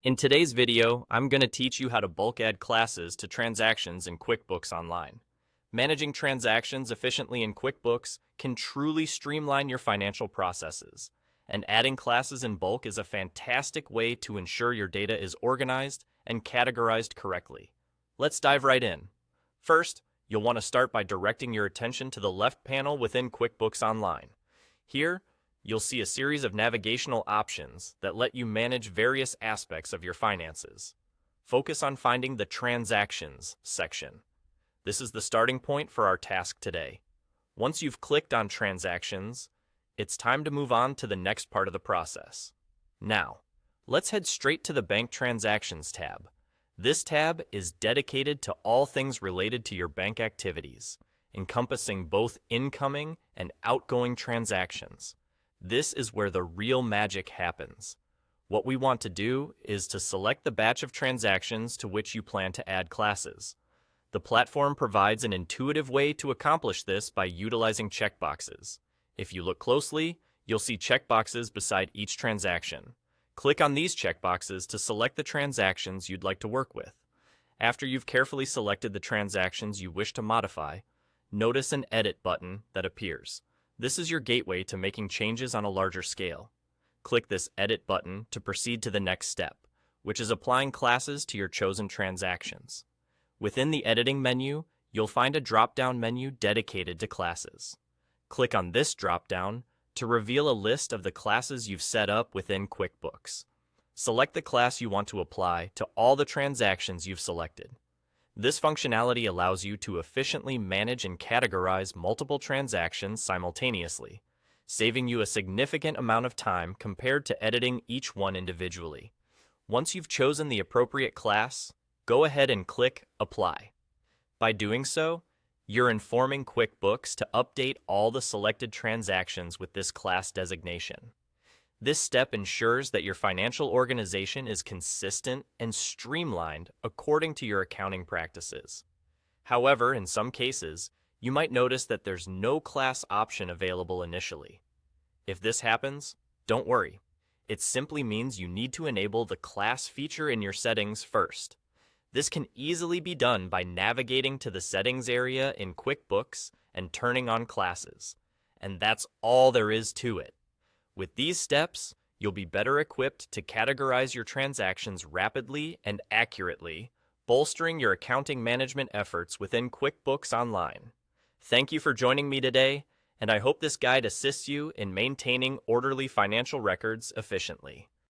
In today's video, I'm going to teach you how to bulk add classes to transactions in QuickBooks Online. Managing transactions efficiently in QuickBooks can truly streamline your financial processes, and adding classes in bulk is a fantastic way to ensure your data is organized and categorized correctly. Let's dive right in. First, you'll want to start by directing your attention to the left panel within QuickBooks Online. Here, you'll see a series of navigational options that let you manage various aspects of your finances. Focus on finding the Transactions section. This is the starting point for our task today. Once you've clicked on Transactions, it's time to move on to the next part of the process. Now, let's head straight to the Bank Transactions tab. This tab is dedicated to all things related to your bank activities, encompassing both incoming and outgoing transactions. This is where the real magic happens. What we want to do is to select the batch of transactions to which you plan to add classes. The platform provides an intuitive way to accomplish this by utilizing checkboxes. If you look closely, you'll see checkboxes beside each transaction. Click on these checkboxes to select the transactions you'd like to work with. After you've carefully selected the transactions you wish to modify, notice an Edit button that appears. This is your gateway to making changes on a larger scale. Click this Edit button to proceed to the next step, which is applying classes to your chosen transactions. Within the Editing menu, you'll find a drop-down menu dedicated to classes. Click on this drop-down to reveal a list of the classes you've set up within QuickBooks. Select the class you want to apply to all the transactions you've selected. This functionality allows you to efficiently manage and categorize multiple transactions simultaneously, saving you a significant amount of time compared to editing each one individually. Once you've chosen the appropriate class, go ahead and click Apply. By doing so, you're informing QuickBooks to update all the selected transactions with this class designation. This step ensures that your financial organization is consistent and streamlined according to your accounting practices. However, in some cases, you might notice that there's no class option available initially. If this happens, don't worry. It simply means you need to enable the class feature in your settings first. This can easily be done by navigating to the settings area in QuickBooks and turning on classes. And that's all there is to it. With these steps, you'll be better equipped to categorize your transactions rapidly and accurately, bolstering your accounting management efforts within QuickBooks Online. Thank you for joining me today, and I hope this guide assists you in maintaining orderly financial records efficiently.